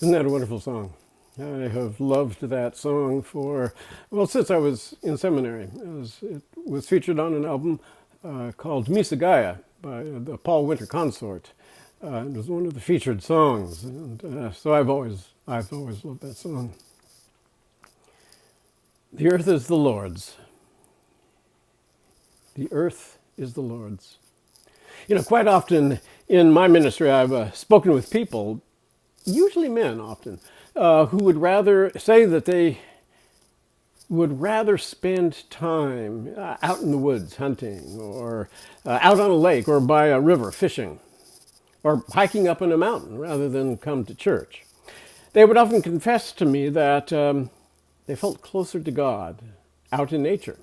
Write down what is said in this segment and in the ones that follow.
Isn't that a wonderful song? I have loved that song since I was in seminary. It was featured on an album called Misa Gaia by the Paul Winter Consort. It was one of the featured songs, and so I've always loved that song. The earth is the Lord's. The earth is the Lord's. You know, quite often in my ministry, I've spoken with people, usually men often, who would rather say that they would rather spend time out in the woods hunting, or out on a lake or by a river fishing, or hiking up on a mountain rather than come to church. They would often confess to me that they felt closer to God out in nature.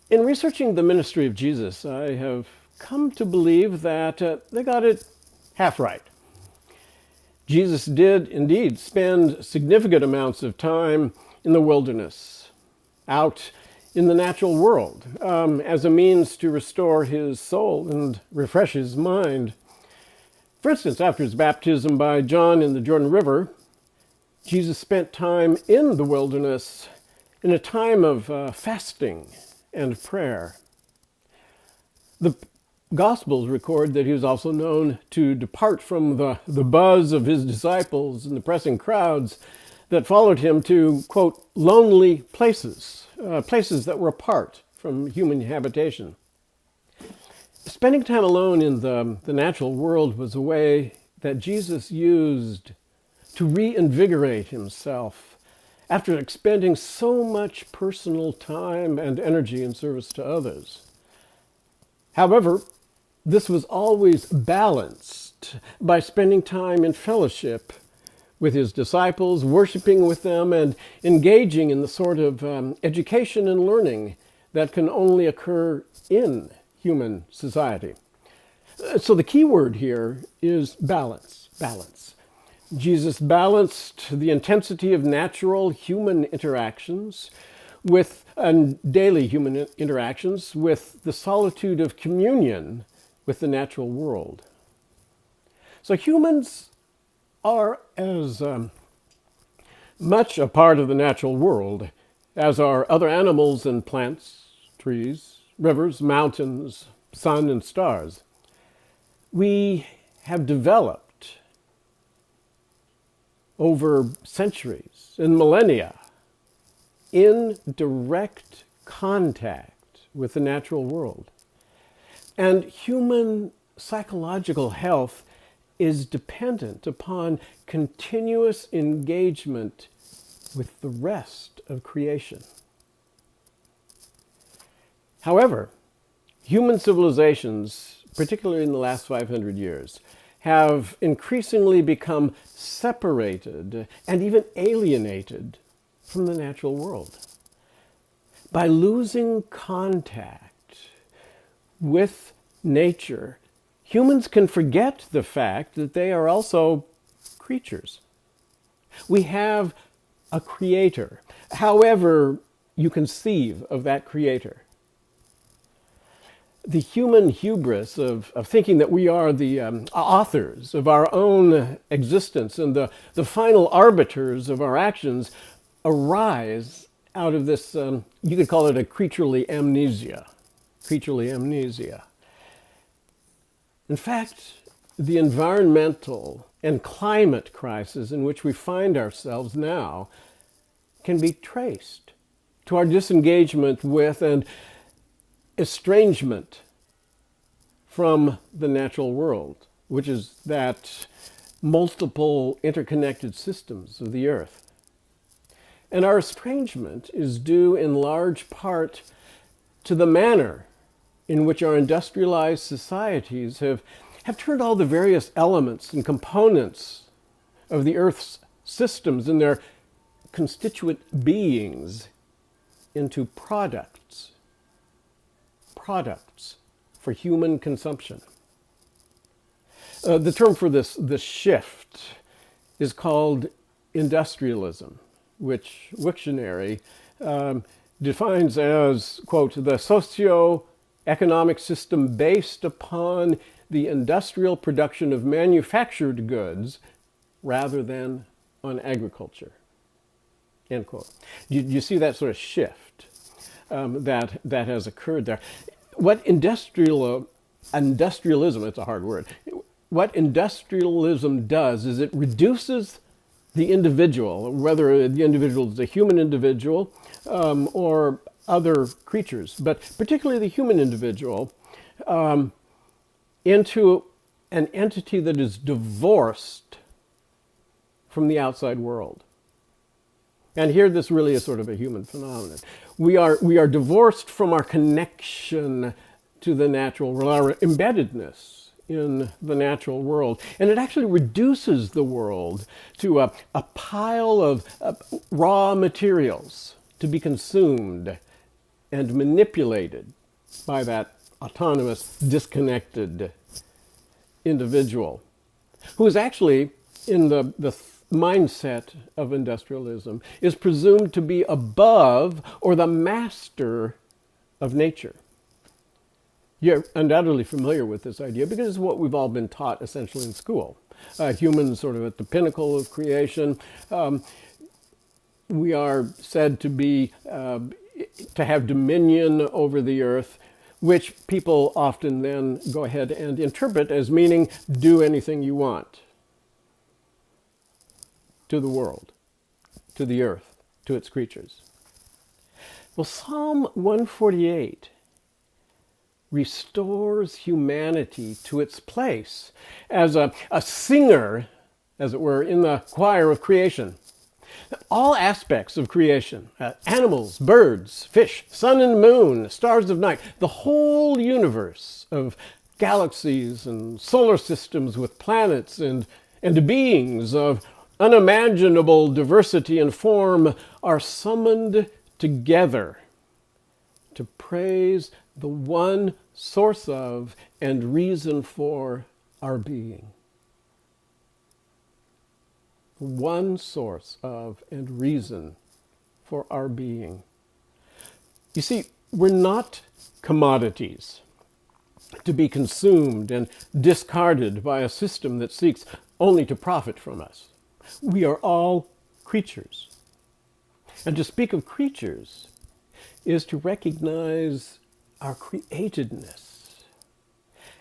In researching the ministry of Jesus, I have come to believe that they got it half right. Jesus did indeed spend significant amounts of time in the wilderness, out in the natural world, as a means to restore his soul and refresh his mind. For instance, after his baptism by John in the Jordan River, Jesus spent time in the wilderness in a time of fasting and prayer. The Gospels record that he was also known to depart from the buzz of his disciples and the pressing crowds that followed him to, quote, lonely places, places that were apart from human habitation. Spending time alone in the natural world was a way that Jesus used to reinvigorate himself after expending so much personal time and energy in service to others. However, this was always balanced by spending time in fellowship with his disciples, worshiping with them, and engaging in the sort of education and learning that can only occur in human society. So the key word here is balance. Jesus balanced the intensity of natural human interactions and daily human interactions with the solitude of communion with the natural world. So humans are as much a part of the natural world as are other animals and plants, trees, rivers, mountains, sun, and stars. We have developed over centuries and millennia in direct contact with the natural world. And human psychological health is dependent upon continuous engagement with the rest of creation. However, human civilizations, particularly in the last 500 years, have increasingly become separated and even alienated from the natural world. By losing contact with nature, humans can forget the fact that they are also creatures. We have a creator, however you conceive of that creator. The human hubris of thinking that we are the authors of our own existence and the final arbiters of our actions arise out of this, you could call it a creaturely amnesia. In fact, the environmental and climate crisis in which we find ourselves now can be traced to our disengagement with and estrangement from the natural world, which is that multiple interconnected systems of the earth. And our estrangement is due in large part to the manner in which our industrialized societies have turned all the various elements and components of the earth's systems and their constituent beings into products for human consumption. The term for this shift is called industrialism, which Wiktionary defines as, quote, the socio-economic system based upon the industrial production of manufactured goods rather than on agriculture. End quote. You see that sort of shift that has occurred there. What industrialism, it's a hard word, what industrialism does is it reduces the individual, whether the individual is a human individual or other creatures, but particularly the human individual, into an entity that is divorced from the outside world. And here this really is sort of a human phenomenon. We are divorced from our connection to the natural world, our embeddedness in the natural world. And it actually reduces the world to a pile of raw materials to be consumed and manipulated by that autonomous, disconnected individual, who is actually, in the mindset of industrialism, is presumed to be above or the master of nature. You're undoubtedly familiar with this idea because it's what we've all been taught essentially in school. Humans sort of at the pinnacle of creation. We are said to be to have dominion over the earth, which people often then go ahead and interpret as meaning do anything you want to the world, to the earth, to its creatures. Well, Psalm 148 restores humanity to its place as a singer, as it were, in the choir of creation. All aspects of creation, animals, birds, fish, sun and moon, stars of night, the whole universe of galaxies and solar systems with planets and beings of unimaginable diversity and form are summoned together to praise the one source of and reason for our being. The one source of and reason for our being. You see, we're not commodities to be consumed and discarded by a system that seeks only to profit from us. We are all creatures. And to speak of creatures is to recognize our createdness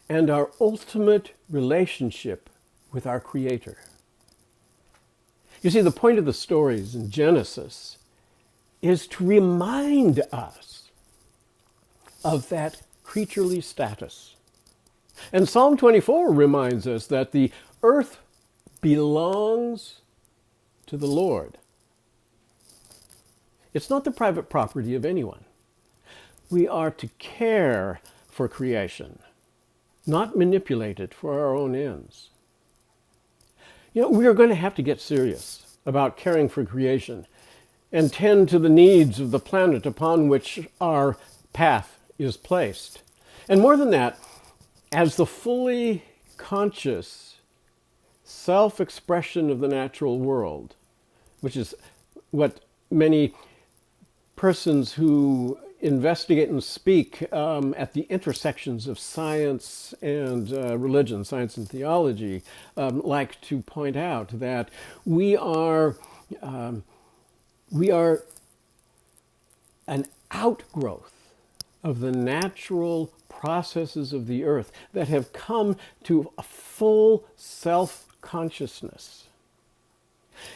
and our ultimate relationship with our Creator. You see, the point of the stories in Genesis is to remind us of that creaturely status. And Psalm 24 reminds us that the earth belongs to the Lord. It's not the private property of anyone. We are to care for creation, not manipulate it for our own ends. You know, we are going to have to get serious about caring for creation and tend to the needs of the planet upon which our path is placed. And more than that, as the fully conscious self-expression of the natural world, which is what many persons who investigate and speak at the intersections of science and religion, science and theology, like to point out, that we are an outgrowth of the natural processes of the earth that have come to a full self-consciousness.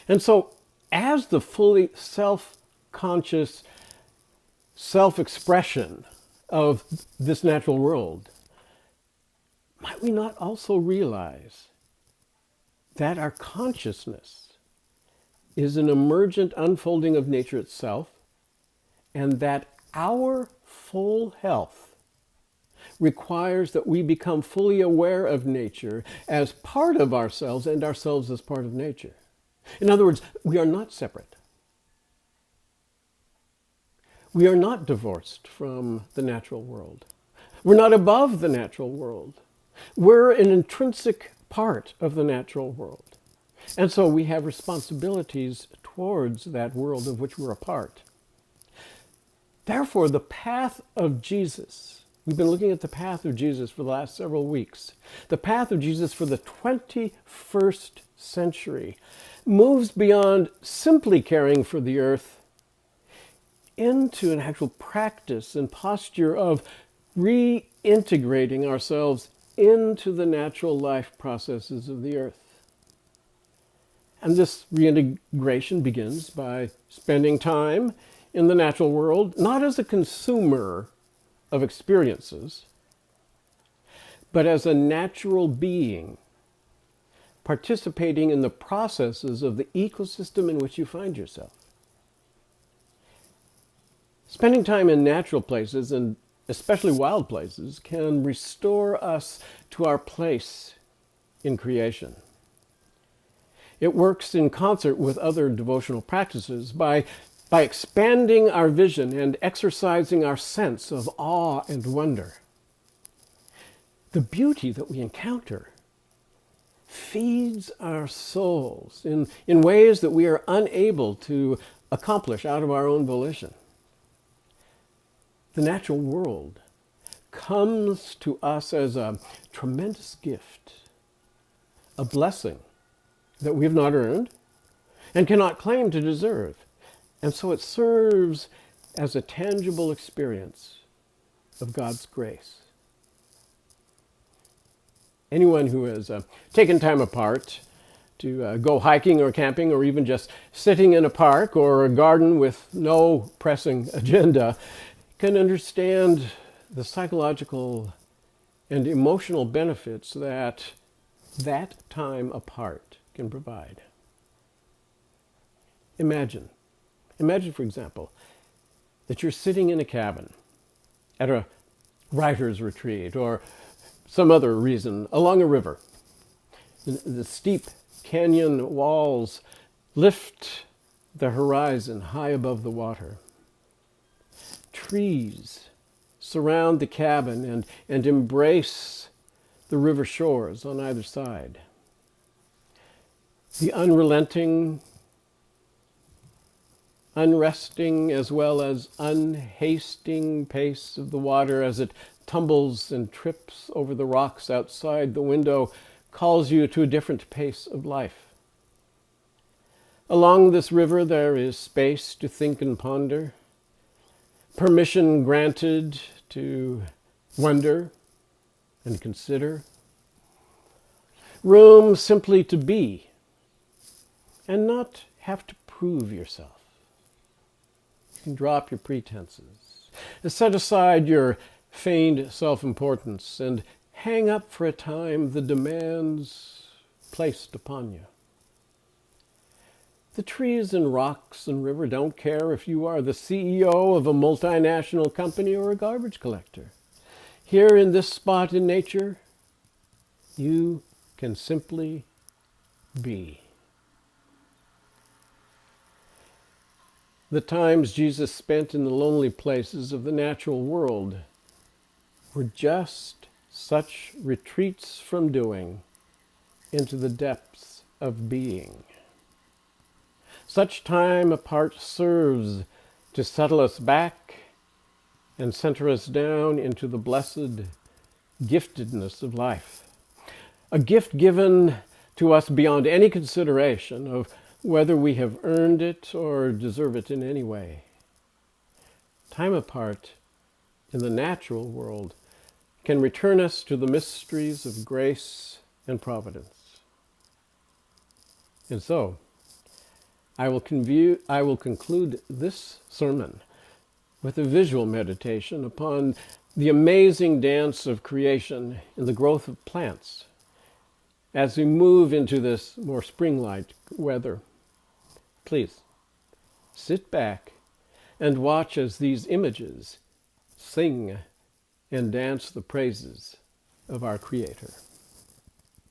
And so, as the fully self-conscious self-expression of this natural world, might we not also realize that our consciousness is an emergent unfolding of nature itself, and that our full health requires that we become fully aware of nature as part of ourselves and ourselves as part of nature? In other words, we are not separate. We are not divorced from the natural world. We're not above the natural world. We're an intrinsic part of the natural world. And so we have responsibilities towards that world of which we're a part. Therefore, the path of Jesus We've been looking at the path of Jesus for the last several weeks. The path of Jesus for the 21st century moves beyond simply caring for the earth into an actual practice and posture of reintegrating ourselves into the natural life processes of the earth. And this reintegration begins by spending time in the natural world, not as a consumer of experiences, but as a natural being, participating in the processes of the ecosystem in which you find yourself. Spending time in natural places, and especially wild places, can restore us to our place in creation. It works in concert with other devotional practices by expanding our vision and exercising our sense of awe and wonder. The beauty that we encounter feeds our souls in ways that we are unable to accomplish out of our own volition. The natural world comes to us as a tremendous gift, a blessing that we have not earned and cannot claim to deserve. And so it serves as a tangible experience of God's grace. Anyone who has taken time apart to go hiking or camping or even just sitting in a park or a garden with no pressing agenda can understand the psychological and emotional benefits that time apart can provide. Imagine, for example, that you're sitting in a cabin at a writer's retreat or some other reason along a river. The steep canyon walls lift the horizon high above the water. Trees surround the cabin and embrace the river shores on either side. The unrelenting, unresting, as well as unhasting pace of the water as it tumbles and trips over the rocks outside the window calls you to a different pace of life. Along this river there is space to think and ponder, permission granted to wonder and consider, room simply to be and not have to prove yourself. You can drop your pretenses, set aside your feigned self-importance, and hang up for a time the demands placed upon you. The trees and rocks and river don't care if you are the CEO of a multinational company or a garbage collector. Here in this spot in nature, you can simply be. The times Jesus spent in the lonely places of the natural world were just such retreats from doing into the depths of being. Such time apart serves to settle us back and center us down into the blessed giftedness of life. A gift given to us beyond any consideration of whether we have earned it or deserve it in any way. Time apart in the natural world can return us to the mysteries of grace and providence. And so, I will conclude this sermon with a visual meditation upon the amazing dance of creation in the growth of plants as we move into this more spring-like weather. Please, sit back and watch as these images sing and dance the praises of our Creator.